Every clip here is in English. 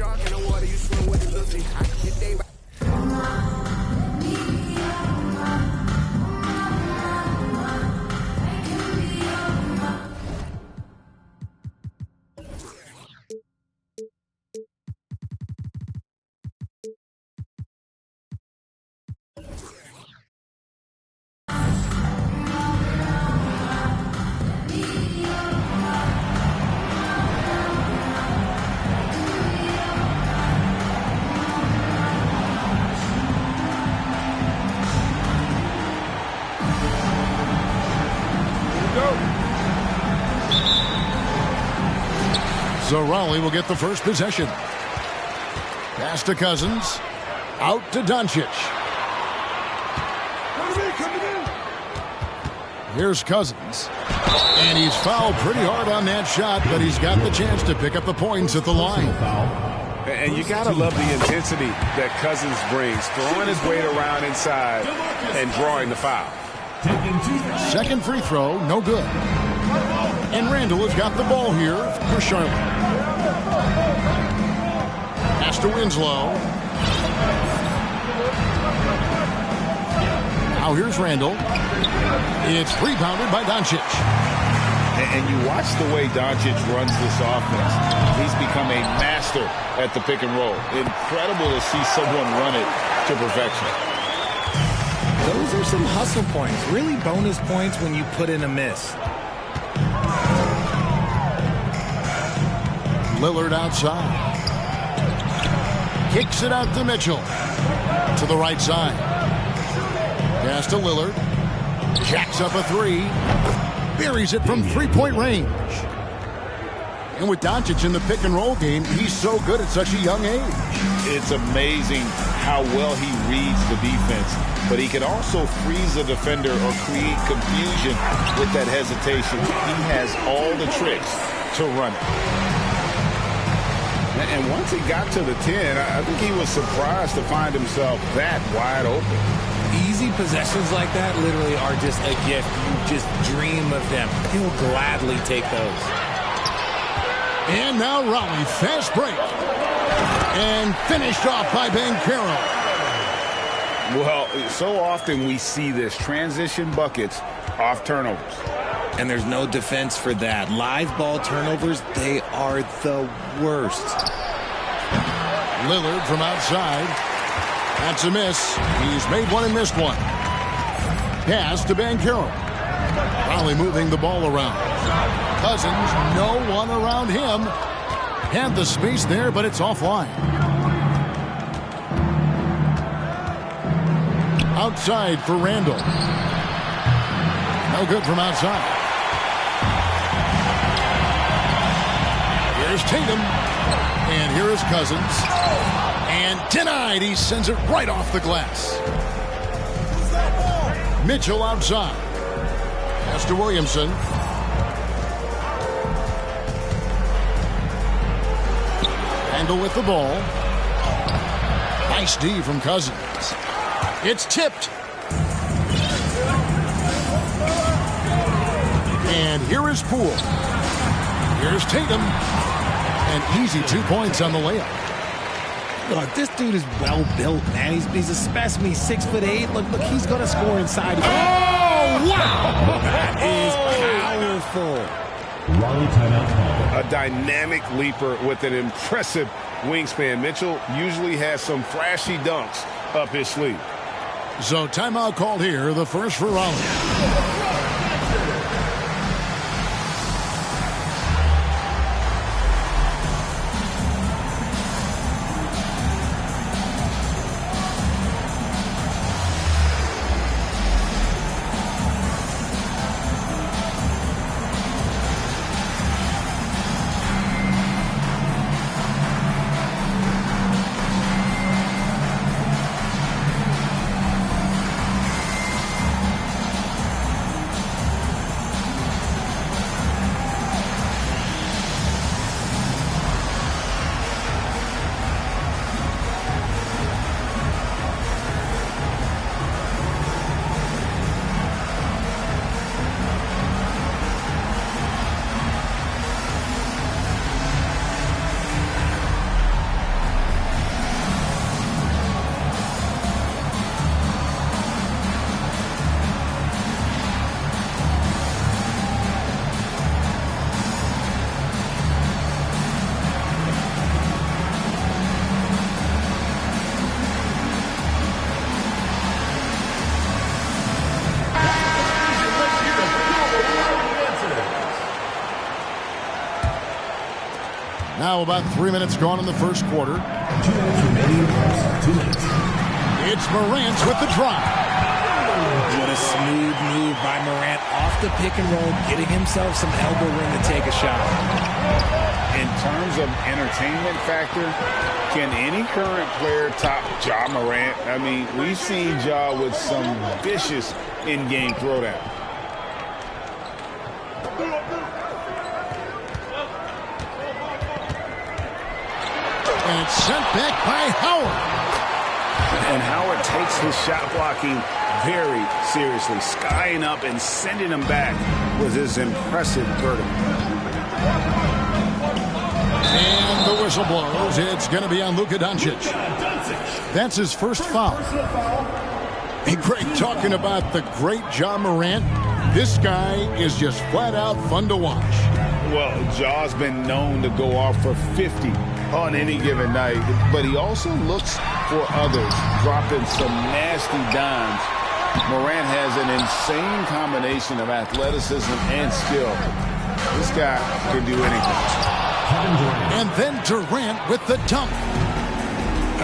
shark in the water, you swim with the Lucy. I hit day by So Raleigh will get the first possession. Pass to Cousins. Out to Doncic. Here's Cousins. And he's fouled pretty hard on that shot, but he's got the chance to pick up the points at the line. And you got to love the intensity that Cousins brings, throwing his weight around inside and drawing the foul. Second free throw, no good. And Randall has got the ball here for Charlotte. Pass to Winslow. Now here's Randall. It's rebounded by Doncic. And you watch the way Doncic runs this offense. He's become a master at the pick and roll. Incredible to see someone run it to perfection. Those are some hustle points. Really bonus points when you put in a miss. Lillard outside. Kicks it out to Mitchell. To the right side. Pass to Lillard. Jacks up a three. Buries it from three-point range. And with Doncic in the pick-and-roll game, he's so good at such a young age. It's amazing how well he reads the defense. But he can also freeze a defender or create confusion with that hesitation. He has all the tricks to run it. And once he got to the 10, I think he was surprised to find himself that wide open. Easy possessions like that literally are just a gift. You just dream of them. He'll gladly take those. And now Raleigh, fast break. And finished off by Banchero. Well, so often we see this, transition buckets off turnovers. And there's no defense for that. Live ball turnovers, they are the worst. Lillard from outside. That's a miss. He's made one and missed one. Pass to Banchero. Raleigh moving the ball around. Cousins, no one around him. Had the space there, but it's offline. Outside for Randall. No good from outside. Here's Tatum. And here is Cousins. And denied. He sends it right off the glass. Mitchell outside. Pass to Williamson. Randall with the ball. Nice D from Cousins. It's tipped. And here is Poole. Here's Tatum. And easy 2 points on the layup. Look, this dude is well built, man. He's a specimen. He's 6'8". Look, he's going to score inside. Oh, wow! That is powerful. Raleigh timeout. A dynamic leaper with an impressive wingspan. Mitchell usually has some flashy dunks up his sleeve. So timeout called here, the first for Raleigh. Now about 3 minutes gone in the first quarter. 2 minutes remaining. 2 minutes. It's Morant with the drive. What a smooth move by Morant off the pick and roll, getting himself some elbow room to take a shot. In terms of entertainment factor, can any current player top Ja Morant? I mean, we've seen Ja with some vicious in-game throwdown. And it's sent back by Howard. And Howard takes his shot blocking very seriously. Skying up and sending him back with his impressive vertical. And the whistle blows. It's going to be on Luka Doncic. That's his first foul. Hey, Greg, talking about the great Ja Morant, this guy is just flat out fun to watch. Well, Ja's been known to go off for 50 on any given night, but he also looks for others, dropping some nasty dimes. Morant has an insane combination of athleticism and skill. This guy can do anything. And then Durant with the dunk.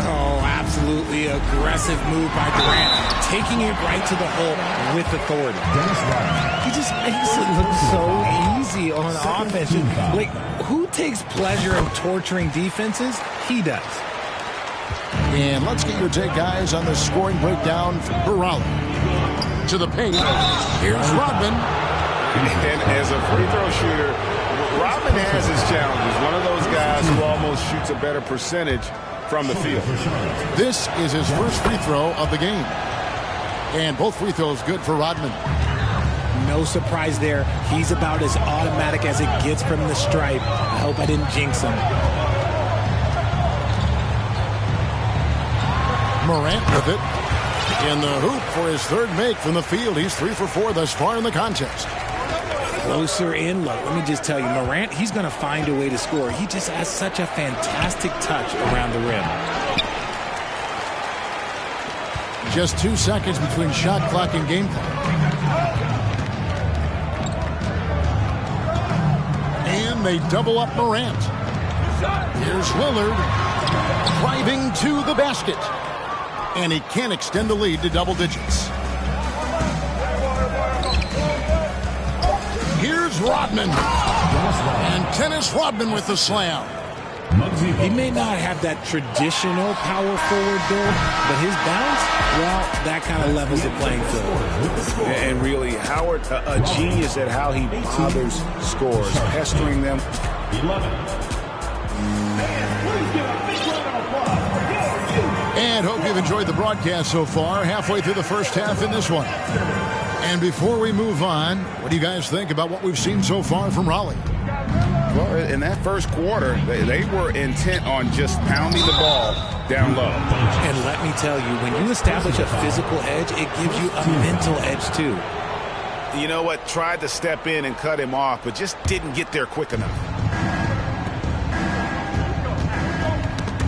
Oh, absolutely aggressive move by Durant, taking it right to the hole with authority. He just makes it look so easy on offense. Like, who takes pleasure in torturing defenses? He does. And let's get your take, guys, on the scoring breakdown for Raleigh. To the paint. Here's Rodman. And as a free throw shooter, Rodman has his challenges. One of those guys who almost shoots a better percentage from the field. This is his first free throw of the game. And both free throws good for Rodman. No surprise there. He's about as automatic as it gets from the stripe. I hope I didn't jinx him. Morant with it. In the hoop for his third make from the field. He's 3 for 4 thus far in the contest. Closer in low. Let me just tell you, Morant, he's going to find a way to score. He just has such a fantastic touch around the rim. Just 2 seconds between shot clock and game clock. And they double up Morant. Here's Lillard driving to the basket. And he can't extend the lead to double digits. Here's Rodman. And Dennis Rodman with the slam. He may not have that traditional power forward build, but his bounce, well, that kind of levels the playing field. And really, Howard, a genius at how he bothers scores, pestering them. And hope you've enjoyed the broadcast so far. Halfway through the first half in this one. And before we move on, what do you guys think about what we've seen so far from Raleigh? Well, in that first quarter, they were intent on just pounding the ball down low. And let me tell you, when you establish a physical edge, it gives you a mental edge too. You know what? Tried to step in and cut him off, but just didn't get there quick enough.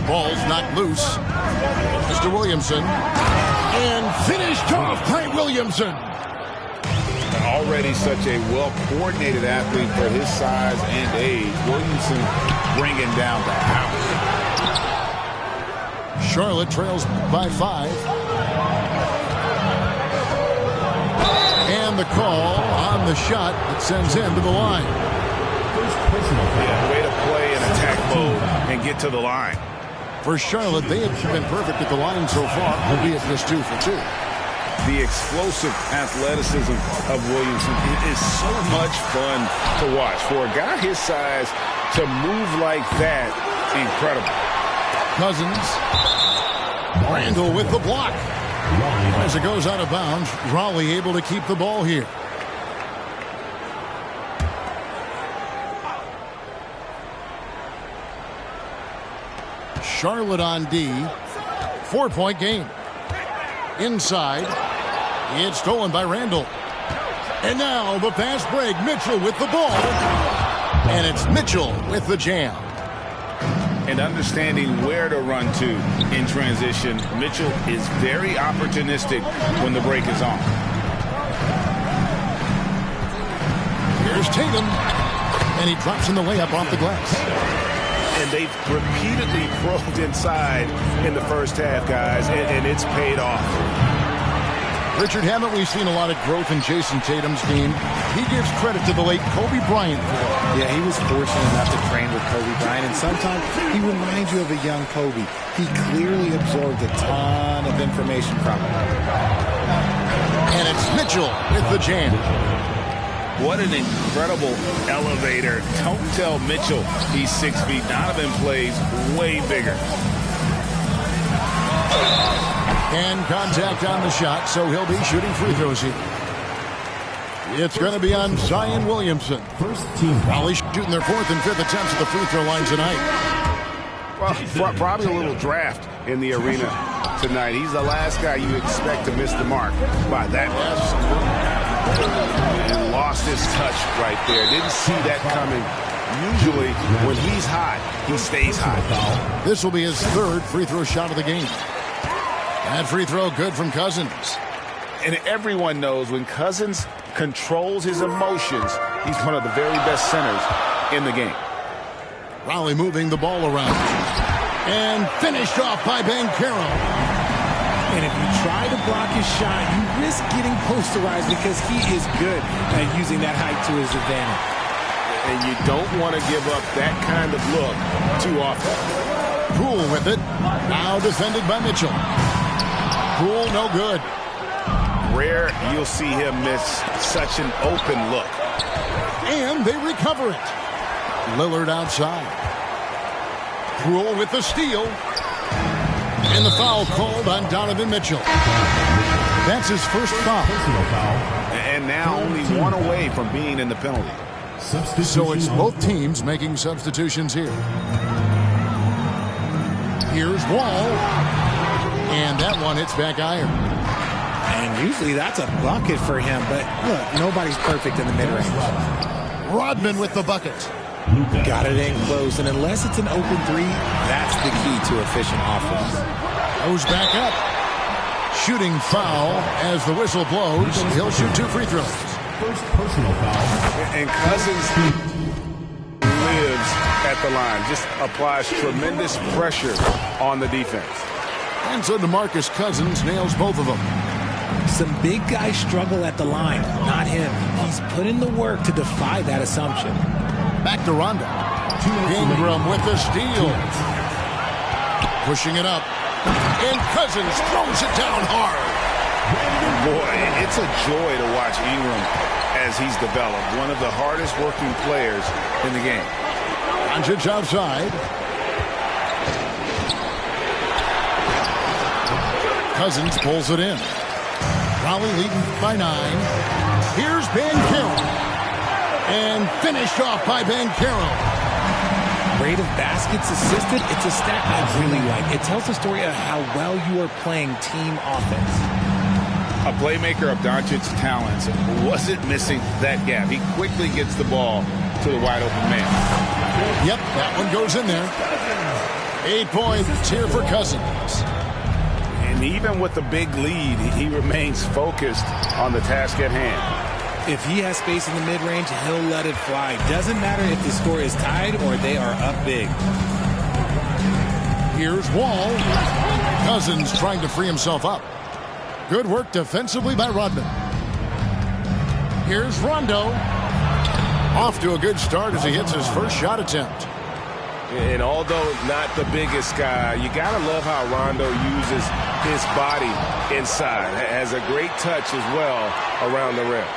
Ball's not loose. Mr. Williamson. And finished off by Williamson. Already such a well-coordinated athlete for his size and age. Williamson bringing down the house. Charlotte trails by 5. And the call on the shot that sends him to the line. Yeah, way to play in attack mode and get to the line. For Charlotte, they have been perfect at the line so far, albeit just 2 for 2. The explosive athleticism of Williamson is so much fun to watch. For a guy his size to move like that, incredible. Cousins. Randall with the block. As it goes out of bounds, Raleigh able to keep the ball here. Charlotte on D. 4-point game. Inside. It's stolen by Randall. And now the fast break. Mitchell with the ball. And it's Mitchell with the jam. And understanding where to run to in transition, Mitchell is very opportunistic when the break is on. Here's Tatum. And he drops in the layup off the glass. and they've repeatedly probed inside in the first half, guys, and it's paid off. Richard, haven't we seen a lot of growth in Jason Tatum's game? He gives credit to the late Kobe Bryant. Yeah, he was fortunate enough to train with Kobe Bryant, and sometimes he reminds you of a young Kobe. He clearly absorbed a ton of information from him. And it's Mitchell with the jam. What an incredible elevator. Don't tell Mitchell he's 6 feet. Donovan plays way bigger. And contact on the shot, so he'll be shooting free throws here. It's going to be on Zion Williamson. First team. Raleigh shooting their 4th and 5th attempts at the free throw line tonight. Well, probably a little draft in the arena tonight. He's the last guy you expect to miss the mark by that much. And lost his touch right there. Didn't see that coming. Usually, when he's hot, he stays hot. This will be his 3rd free throw shot of the game. That free throw good from Cousins. And everyone knows when Cousins controls his emotions, he's one of the very best centers in the game. Raleigh moving the ball around. And finished off by Banchero. And if you try to block his shot, you risk getting posterized because he is good at using that height to his advantage. And you don't want to give up that kind of look too often. Poole with it. Now defended by Mitchell. Poole no good. Rare you'll see him miss such an open look. And they recover it. Lillard outside. Poole with the steal. And the foul called on Donovan Mitchell. That's his first foul. And now only one away from being in the penalty. So it's both teams making substitutions here. Here's Wall. And that one hits back iron. And usually that's a bucket for him, but look, nobody's perfect in the mid-range. Rodman with the bucket. Got it in close, and unless it's an open three, that's the key to efficient offense. Goes back up. Shooting foul as the whistle blows. He'll shoot 2 free throws. First personal foul. And Cousins lives at the line. Just applies tremendous pressure on the defense. And so DeMarcus Cousins nails both of them. Some big guys struggle at the line, not him. He's put in the work to defy that assumption. Back to Rondo. Ingram with the steal. Pushing it up. And Cousins throws it down hard. Boy, it's a joy to watch Ingram as he's developed. One of the hardest working players in the game. Doncic outside. Cousins pulls it in. Raleigh leading by 9. Here's Banchero. And finished off by Banchero. Rate of baskets assisted, it's a stat I really like. It tells the story of how well you are playing team offense. A playmaker of Doncic's talents wasn't missing that gap. He quickly gets the ball to the wide open man. Yep, that one goes in there. 8 points here for Cousins. And even with the big lead, he remains focused on the task at hand. If he has space in the mid-range, he'll let it fly. Doesn't matter if the score is tied or they are up big. Here's Wall. Cousins trying to free himself up. Good work defensively by Rodman. Here's Rondo. Off to a good start as he hits his first shot attempt. And although not the biggest guy, you got to love how Rondo uses his body inside. Has a great touch as well around the rim.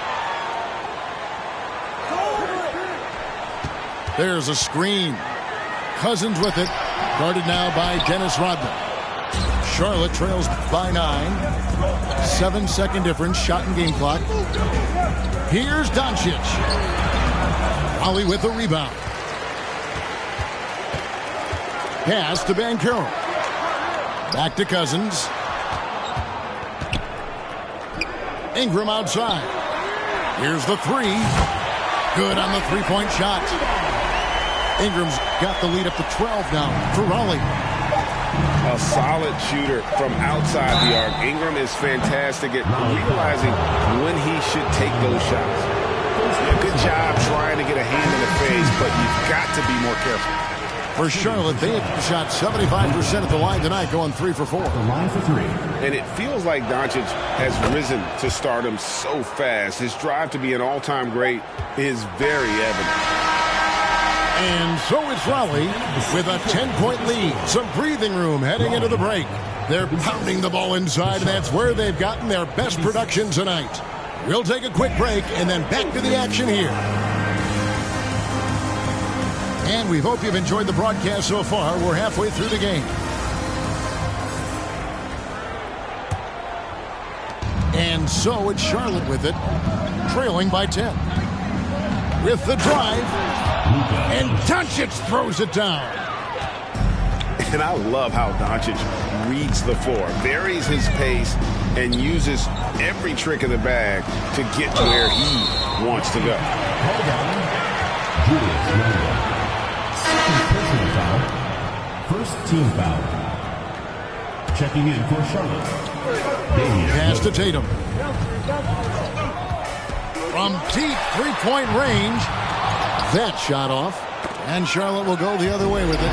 There's a screen. Cousins with it. Guarded now by Dennis Rodman. Charlotte trails by 9. 7-second difference. Shot and game clock. Here's Doncic. Raleigh with the rebound. Pass to Banchero. Back to Cousins. Ingram outside. Here's the 3. Good on the three-point shot. Ingram's got the lead up to 12 now for Raleigh. A solid shooter from outside the arc. Ingram is fantastic at realizing when he should take those shots. Good job trying to get a hand in the face, but you've got to be more careful. For Charlotte, they had shot 75% at the line tonight, going 3 for 4. The line for 3. And it feels like Doncic has risen to stardom so fast. His drive to be an all-time great is very evident. And so it's Raleigh with a 10-point lead. Some breathing room heading into the break. They're pounding the ball inside, and that's where they've gotten their best production tonight. We'll take a quick break and then back to the action here. And we hope you've enjoyed the broadcast so far. We're halfway through the game. And so it's Charlotte with it, trailing by 10. With the drive, and Doncic throws it down. And I love how Doncic reads the floor, varies his pace, and uses every trick of the bag to get to where he wants to go. Hold on. Julius Randle. Second personal foul. First team foul. Checking in for Charlotte. Pass to Tatum. From deep three-point range. That shot off. And Charlotte will go the other way with it.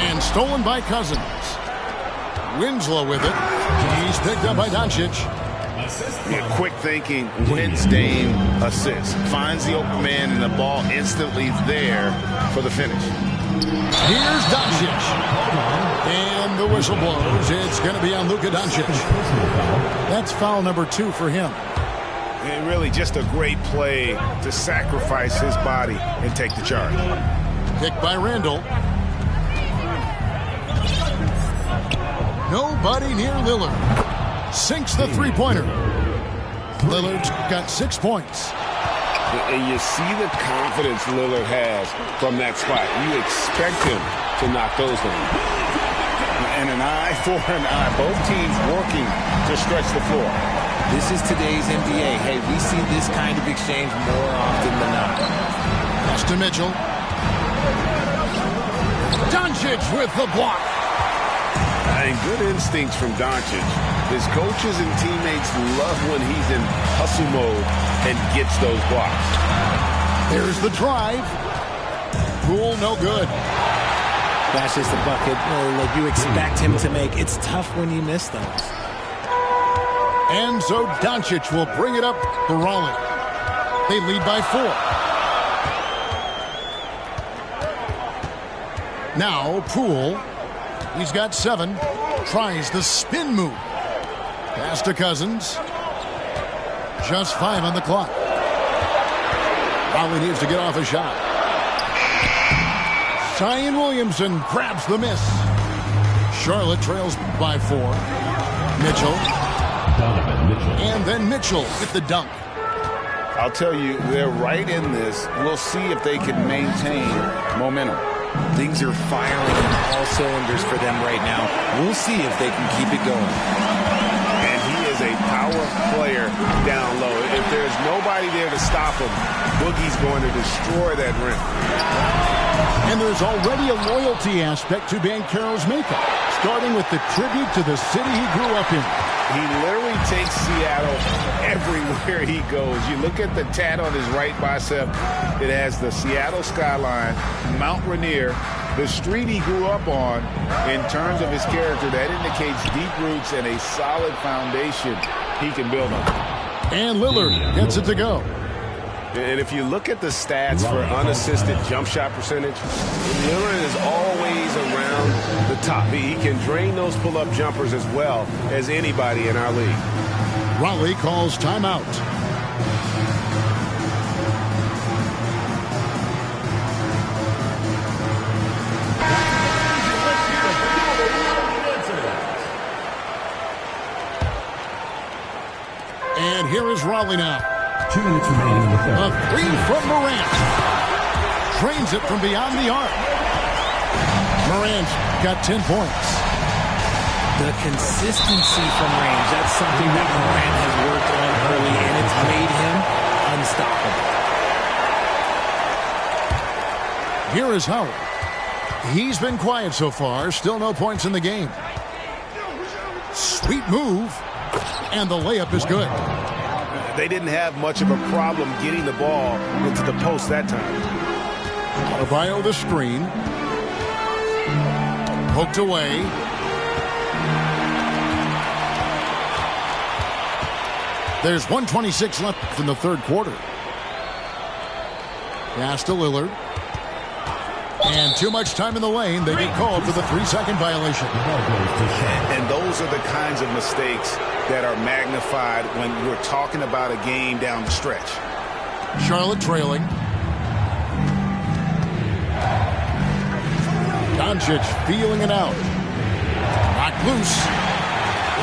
And stolen by Cousins. Winslow with it. He's picked up by Doncic. Yeah, quick thinking, wins Dame assist. Finds the open man and the ball instantly there for the finish. Here's Doncic. And the whistle blows. It's going to be on Luka Doncic. That's foul number 2 for him. And really just a great play to sacrifice his body and take the charge. Picked by Randle. Nobody near Lillard. Sinks the three-pointer. Lillard's got 6 points. And you see the confidence Lillard has from that spot. You expect him to knock those down. And an eye for an eye. Both teams working to stretch the floor. This is today's NBA. Hey, we see this kind of exchange more often than not. Pass to Mitchell. Doncic with the block. And good instincts from Doncic. His coaches and teammates love when he's in hustle mode and gets those blocks. There's the drive. Poole, no good. That's just a bucket like you expect him to make. It's tough when you miss those. And so Doncic will bring it up for Raleigh. They lead by 4. Now Poole. He's got 7. Tries the spin move. Pass to Cousins. Just 5 on the clock. Raleigh needs to get off a shot. Zion Williamson grabs the miss. Charlotte trails by 4. Mitchell. And then Mitchell with the dunk. I'll tell you, they're right in this. We'll see if they can maintain momentum. Things are firing on all cylinders for them right now. We'll see if they can keep it going. And he is a power player down low. If there's nobody there to stop him, Boogie's going to destroy that rim. And there's already a loyalty aspect to Banchero's makeup, starting with the tribute to the city he grew up in. He literally takes Seattle everywhere he goes. You look at the tat on his right bicep. It has the Seattle skyline, Mount Rainier, the street he grew up on. In terms of his character, that indicates deep roots and a solid foundation he can build on. And Lillard gets it to go. And if you look at the stats for unassisted jump shot percentage, Lillard is always around the top. He can drain those pull-up jumpers as well as anybody in our league. Raleigh calls timeout. And here is Raleigh now. 2 minutes remaining in the third. A 3 from Morant. Drains it from beyond the arc. Morant's got 10 points. The consistency from range, that's something that Morant has worked on early, and it's made him unstoppable. Here is Howard. He's been quiet so far. Still no points in the game. Sweet move. And the layup is good. They didn't have much of a problem getting the ball into the post that time. Adebayo the screen. Poked away. There's 1:26 left in the third quarter. Pass to Lillard. And too much time in the lane. They get called for the 3-second violation. And those are the kinds of mistakes that are magnified when we're talking about a game down the stretch. Charlotte trailing. Doncic feeling it out. Knocked loose.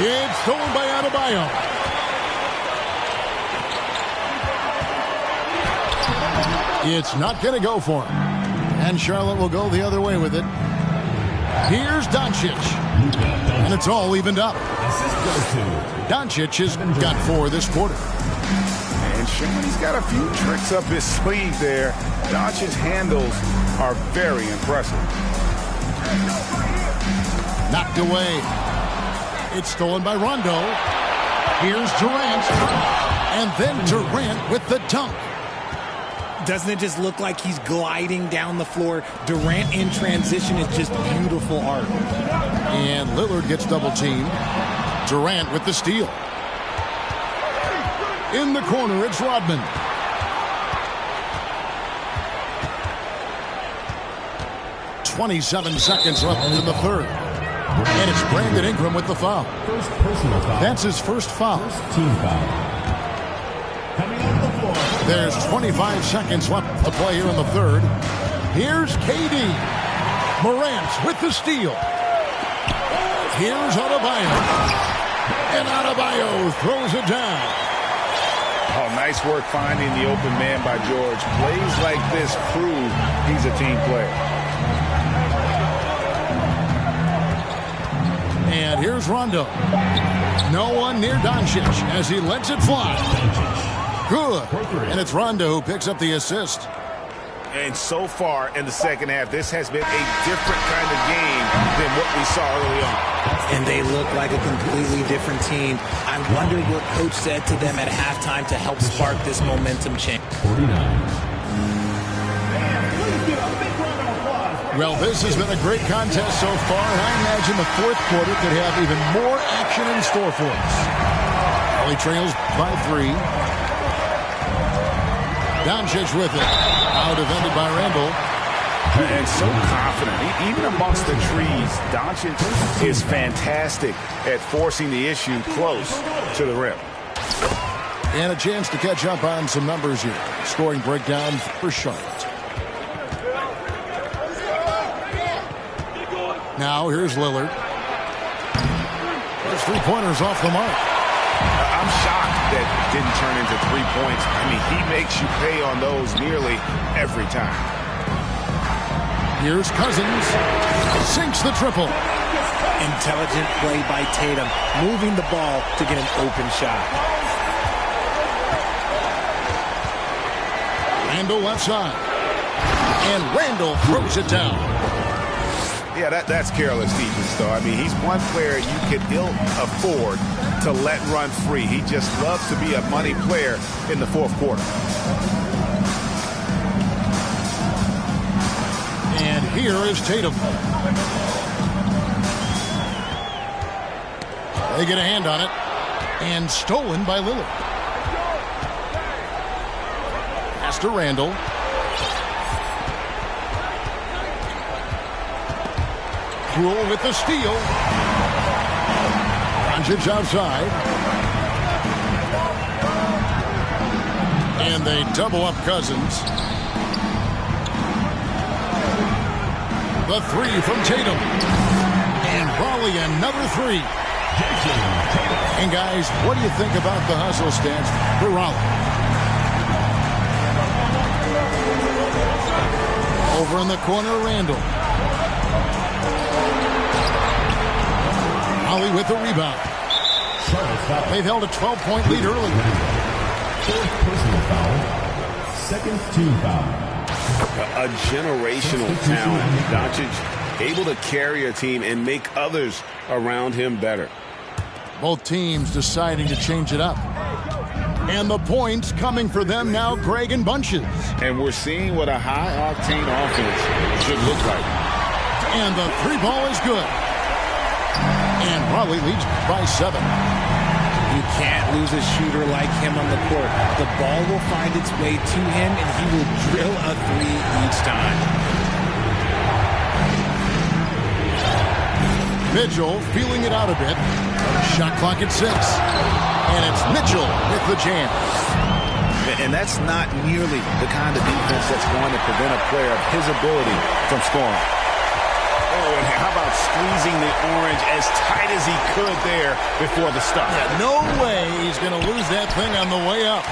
It's stolen by Adebayo. It's not going to go for him. And Charlotte will go the other way with it. Here's Doncic. And it's all evened up. Doncic has got 4 this quarter. And showing he's got a few tricks up his sleeve there. Doncic's handles are very impressive. Knocked away. It's stolen by Rondo. Here's Durant. And then Durant with the dunk. Doesn't it just look like he's gliding down the floor? Durant in transition is just beautiful art. And Lillard gets double teamed. Durant with the steal. In the corner, it's Rodman. .27 seconds left in the third. And it's Brandon Ingram with the foul. First personal foul. That's his first foul. First team foul. Coming out of the floor. There's 25 seconds left to play here in the third. Here's KD. Morant with the steal. Here's Adebayo. And Adebayo throws it down. Oh, nice work finding the open man by George. Plays like this prove he's a team player. And here's Rondo. No one near Doncic as he lets it fly. Good. And it's Rondo who picks up the assist. And so far in the second half, this has been a different kind of game than what we saw early on. And they look like a completely different team. I wonder what coach said to them at halftime to help spark this momentum change. 49. Well, this has been a great contest so far, and I imagine the fourth quarter could have even more action in store for us. He trails by 3. Doncic with it. Out defended by Randall. And so confident. Even amongst the trees, Doncic is fantastic at forcing the issue close to the rim. And a chance to catch up on some numbers here. Scoring breakdown for Charlotte. Now here's Lillard. There's 3-pointers off the mark. I'm shocked that didn't turn into 3 points. I mean, he makes you pay on those nearly every time. Here's Cousins. Sinks the triple. Intelligent play by Tatum, moving the ball to get an open shot. Randall left side. And Randall throws it down. Yeah, that's careless defense, though. I mean, he's one player you could ill afford to let run free. He just loves to be a money player in the fourth quarter. And here is Tatum. They get a hand on it. And stolen by Lillard. Pass to Randall. Rule with the steal. Doncic outside. And they double up Cousins. The 3 from Tatum. And Raleigh another 3. And guys, what do you think about the hustle stats for Raleigh? Over in the corner, Randall. Raleigh with the rebound. They've held a 12-point lead early. Fourth personal foul. Second team foul. A generational talent. Doncic able to carry a team and make others around him better. Both teams deciding to change it up. And the points coming for them now, Greg, in bunches. And we're seeing what a high-octane offense should look like. And the three ball is good. And Raleigh leads by 7. You can't lose a shooter like him on the court. The ball will find its way to him, and he will drill a three each time. Mitchell feeling it out a bit. Shot clock at 6. And it's Mitchell with the jam. And that's not nearly the kind of defense that's going to prevent a player of his ability from scoring. Oh, and how about squeezing the orange as tight as he could there before the stop? Yeah, no way he's going to lose that thing on the way up.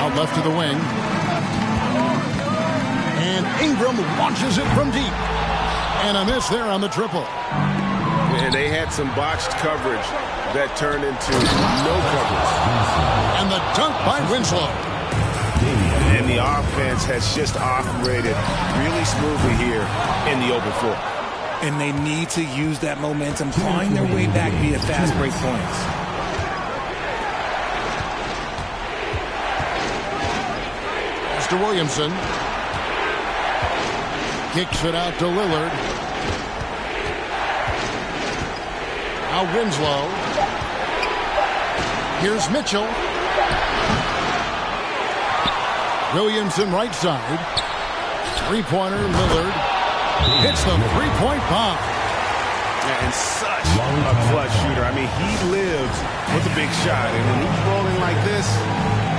Out left to the wing. And Ingram launches it from deep. And a miss there on the triple. And they had some botched coverage that turned into no coverage. And the dunk by Winslow. And the offense has just operated really smoothly here in the open floor. And they need to use that momentum, clawing their way back via fast break points. Mr. Williamson kicks it out to Lillard. Now Winslow. Here's Mitchell. Williamson right side. Three-pointer, Lillard. Hits the three-point bomb. And such a clutch shooter. I mean, he lives with a big shot. And when he's rolling like this,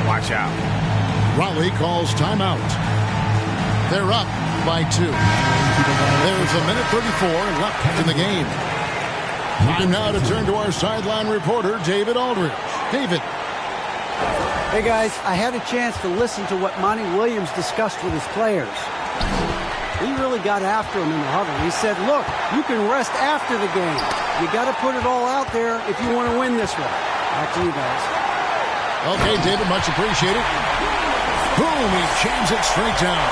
watch out. Raleigh calls timeout. They're up by 2. There's a minute 34 left in the game. Time now to turn to our sideline reporter, David Aldridge. David. Hey, guys, I had a chance to listen to what Monty Williams discussed with his players. He really got after him in the huddle. He said, look, you can rest after the game. You got to put it all out there if you want to win this one. Back to you guys. Okay, David, much appreciated. Boom, he jams it straight down.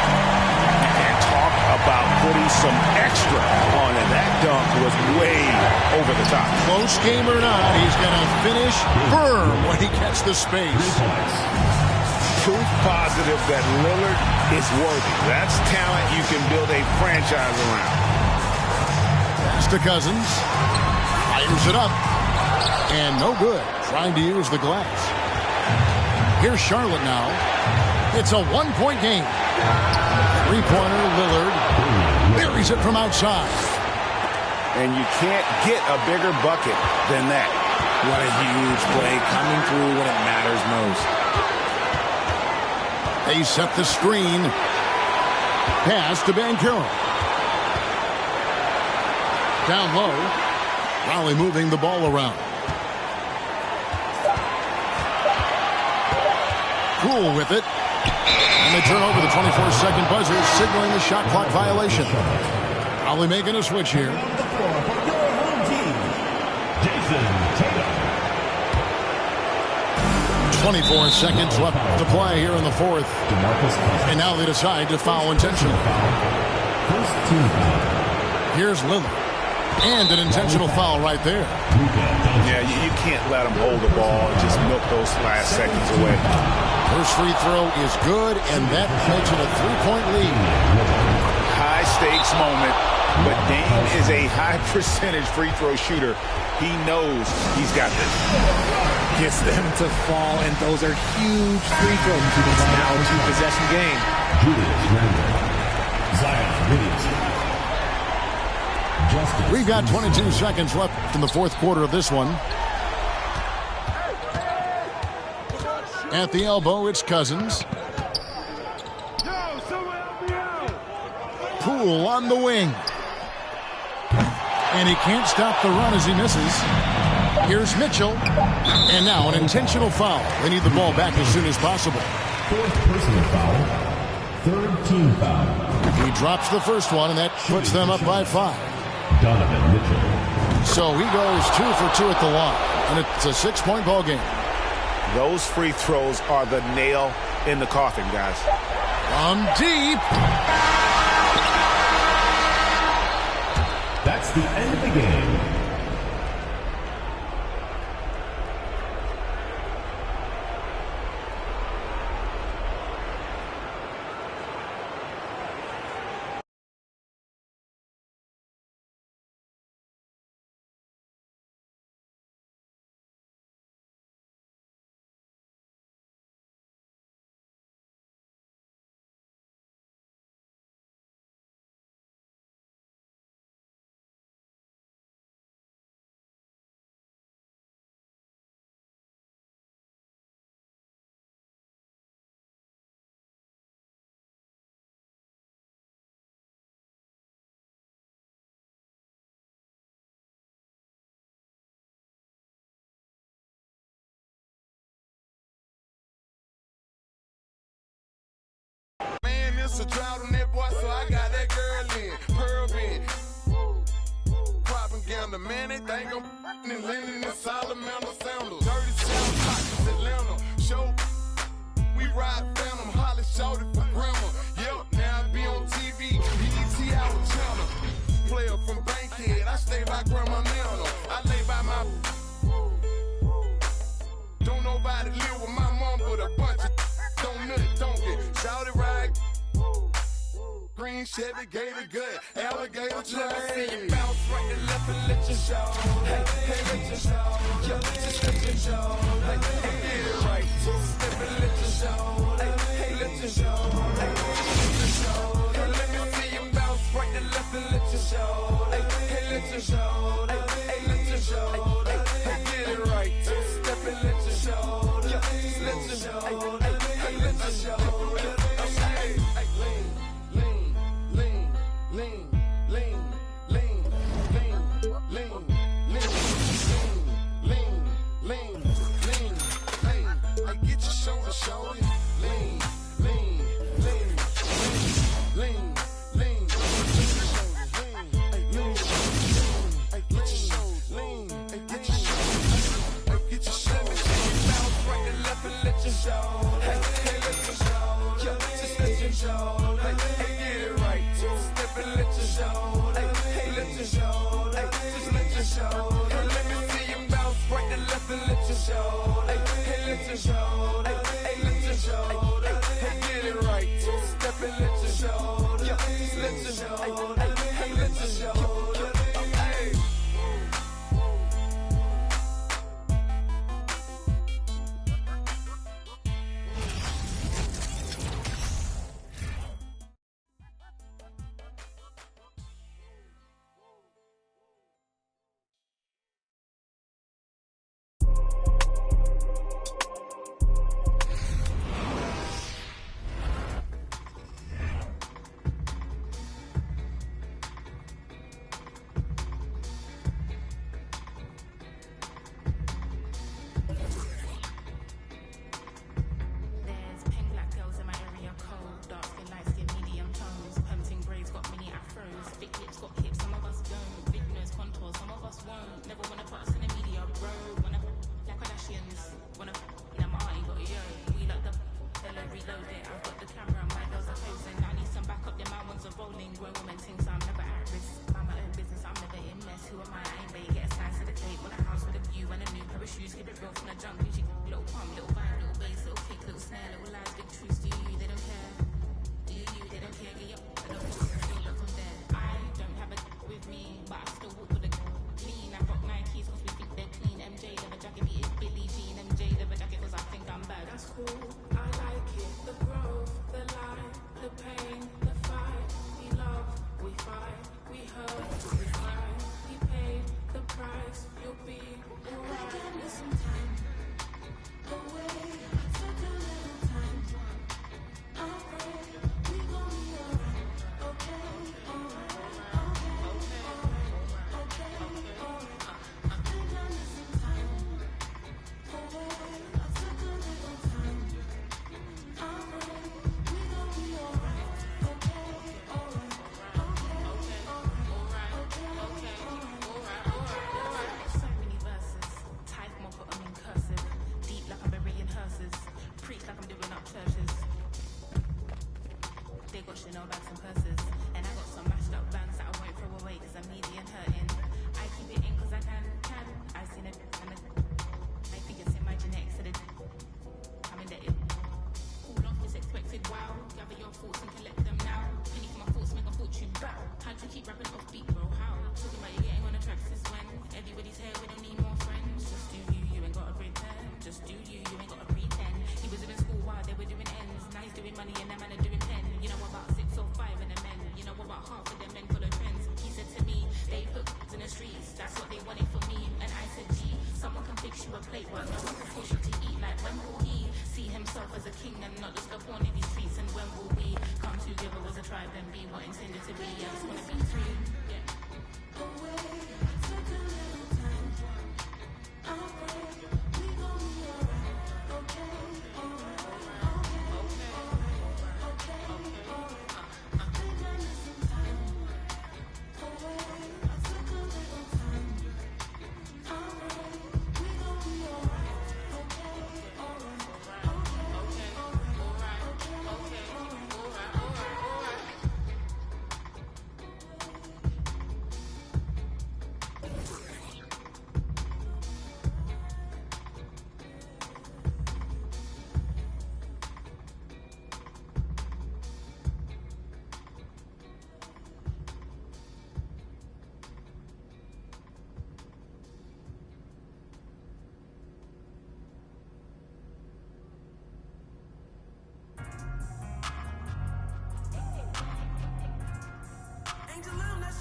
And talk about putting some extra on it. That dunk was way over the top. Close game or not, he's going to finish firm when he gets the space. Proof positive that Lillard is worthy. That's talent you can build a franchise around. Pass to Cousins. Fires it up. And no good. Trying to use the glass. Here's Charlotte now. It's a one-point game. Three-pointer, Lillard. Buries it from outside. And you can't get a bigger bucket than that. What a huge play, coming through when it matters most. They set the screen. Pass to Banchero. Down low. Raleigh moving the ball around. Cool with it. And they turn over the 24-second buzzer, signaling a shot clock violation. Raleigh making a switch here. 24 seconds left to play here in the fourth. And now they decide to foul intentionally. Here's Lillard. And an intentional foul right there. Yeah, you can't let him hold the ball and just milk those last seconds away. First free throw is good, and that makes it a three-point lead. High stakes moment, but Dame is a high percentage free throw shooter. He knows he's got this. Gets them to fall, and those are huge free throws. It's now a two-possession game. We've got 22 seconds left in the fourth quarter of this one. At the elbow, it's Cousins. Poole on the wing. And he can't stop the run as he misses. Here's Mitchell. And now an intentional foul. They need the ball back as soon as possible. Fourth personal foul. Third team foul. He drops the first one, and that puts them up by 5. Donovan Mitchell. So he goes 2 for 2 at the line. And it's a 6-point ball game. Those free throws are the nail in the coffin, guys. From deep. That's the end of the game. It's a drought on that boy, so I got that girl in. Pearl in. Propaganda, man, they think I'm in Lennon and Salamander sandals. Dirty South Pockets, Atlanta. Show, we ride Phantom, Holly shouted for grandma. Yep, now I be on TV, BET our channel. Player from Bankhead, I stay by Grandma Nana. I lay by my. Don't nobody live with my mom, but a bunch of don't nut, don't get. Shout it right. Green Chevy, Gator gut, alligator train. Let me see you bounce right to left and let your show. Hey, hey, let your show. Yo, just let your show. Hey, hey, get it right. Step and let your show. Hey, hey, let your show. Hey, just let your show. Hey, let me see you bounce right to left and let your show. Hey, hey, let your show. Hey, hey, let your show. Hey, hey, get it right. Step and let your show. Yo, just let your show. Hey, hey, let your show. Hey, hey, lean. Lean, lean, lean, lean, lean, lean, lean, lean, lean, lean, lean. I get your shoulder, shoulder. Lean, lean, lean, lean, lean, lean, lean, I get your shoulder, lean, I get your shoulder, I get your shoulder. Bounce right and left and let your show. Hey, hey, let your show. Yo, just let your show. Hey, hey, get it right. Step and let your show. Hey, hey, let your show. Hey, just let your show. Hey, let me see you bounce right and left and let your show. Hey, hey, let your show. Hey, hey, let your show. Hey, hey, get it right. Step and let your show. Yo, just let your show. Hey, hey, let your show. Hey.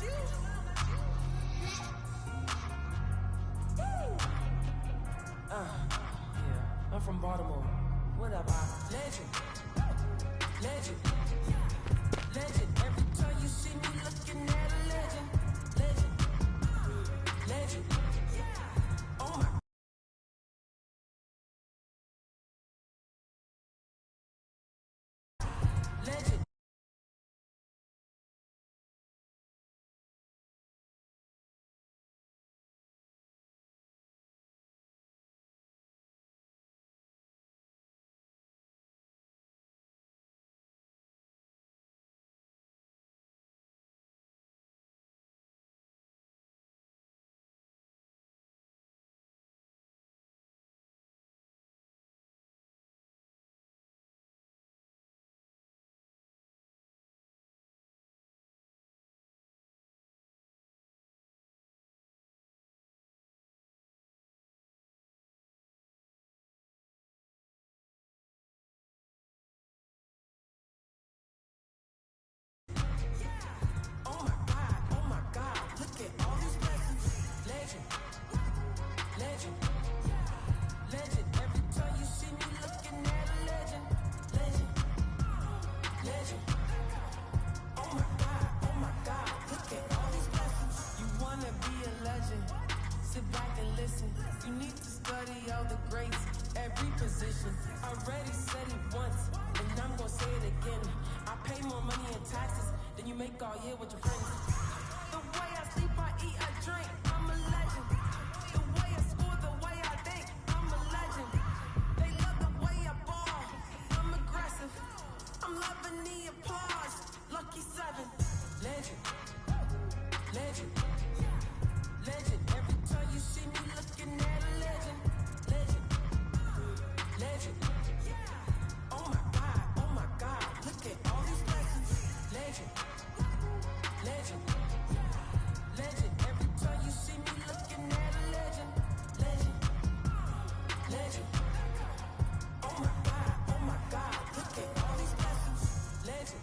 Yeah, I'm from Baltimore. What up, legend? Legend. Legend. Every time you see me looking at a legend. Legend. Legend. Oh my. Legend. Oh my God, look at all these blessings. Legend, legend, legend. Every time you see me looking at a legend, legend, legend. Oh my God, look at all these blessings. You wanna be a legend? Sit back and listen. You need to study all the greats, every position. I already said it once, and I'm gonna say it again. I pay more money in taxes than you make all year with your friends. The way I sleep, I eat, I drink, I'm a legend. The way I score, the way I think, I'm a legend. They love the way I ball, I'm aggressive. I'm loving the applause, lucky 7. Legend, legend, legend. Every time you see me looking at a legend, legend, legend. Oh my God, look at all these blessings. Legend, legend, legend. Every time you see me looking at a legend, legend, legend. Oh my God, look at all these blessings. Legend.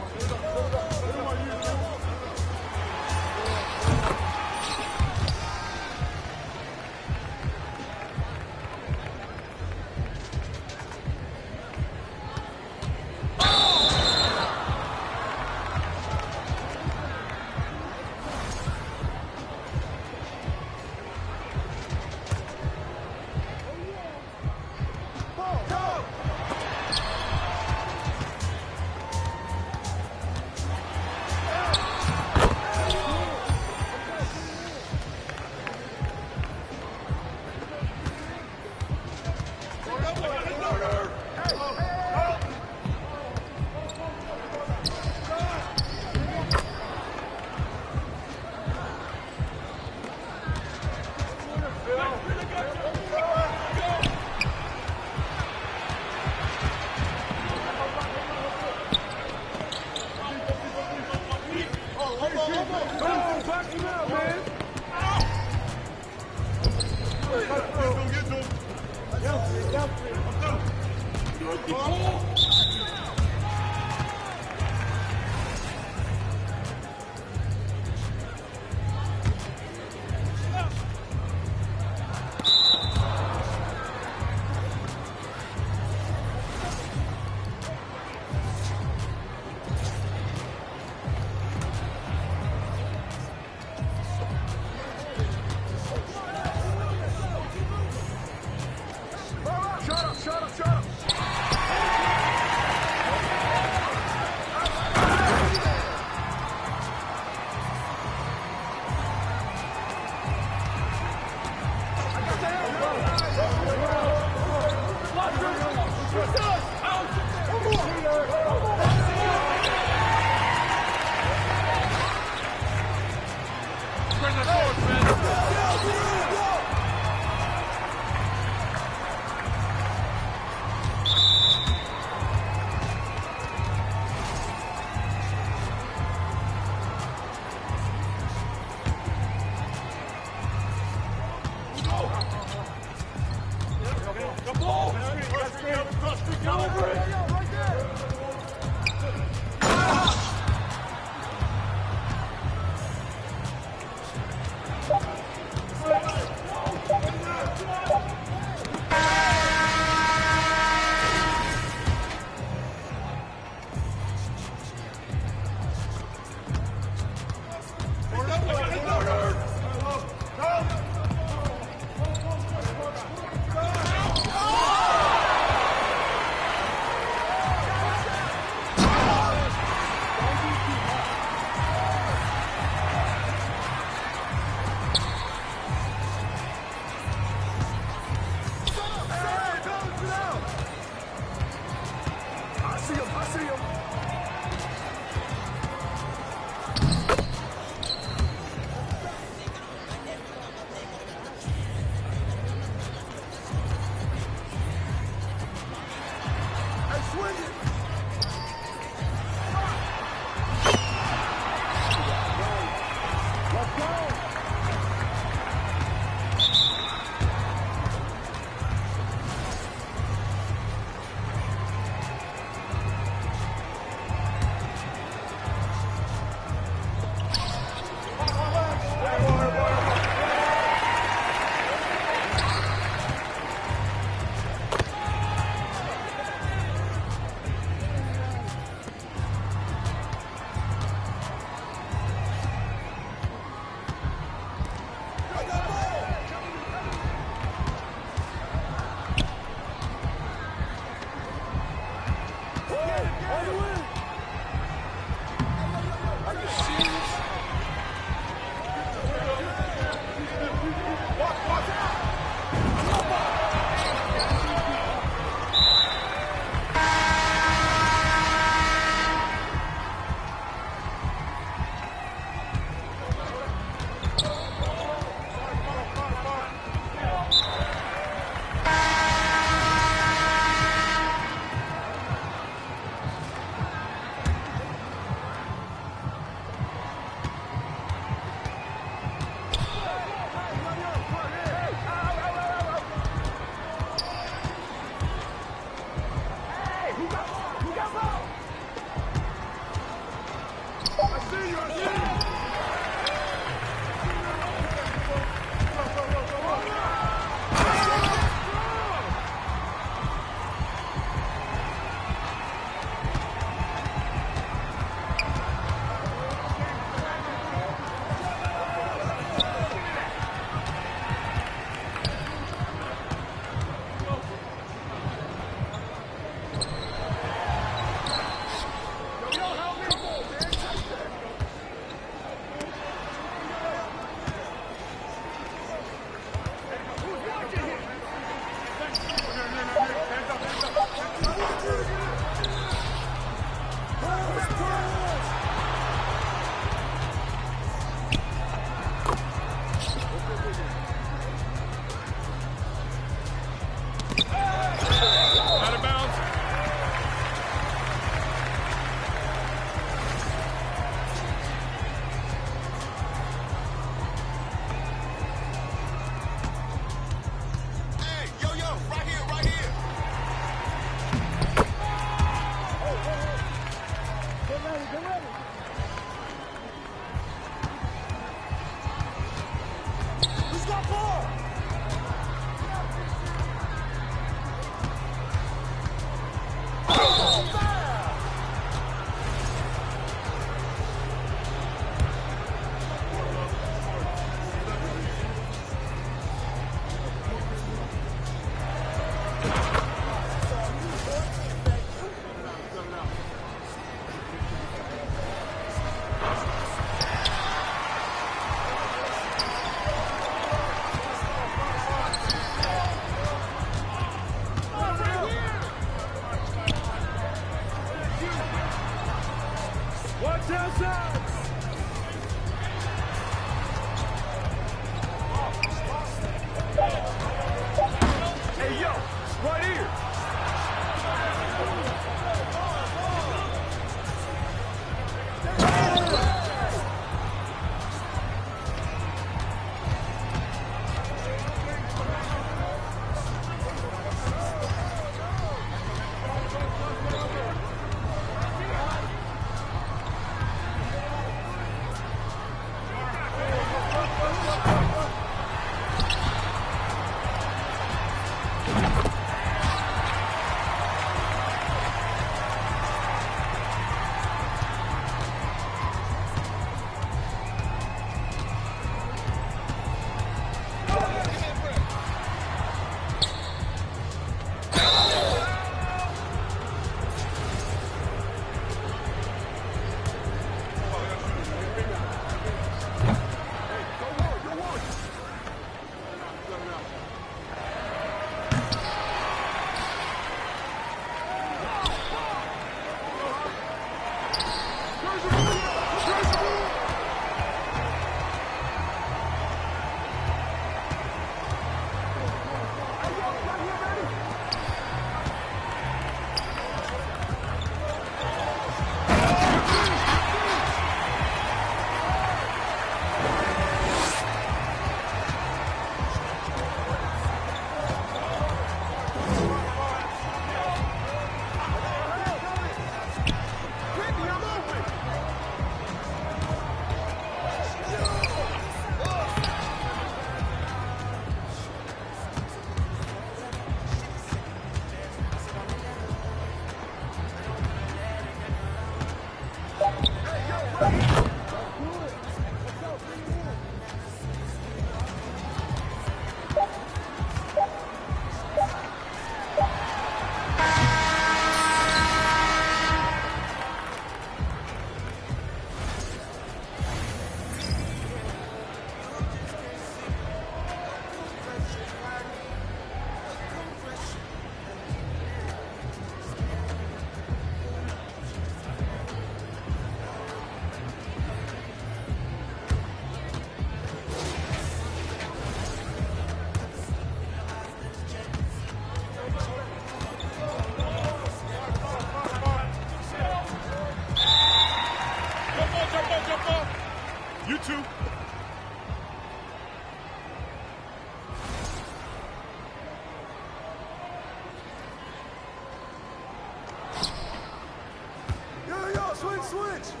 Switch.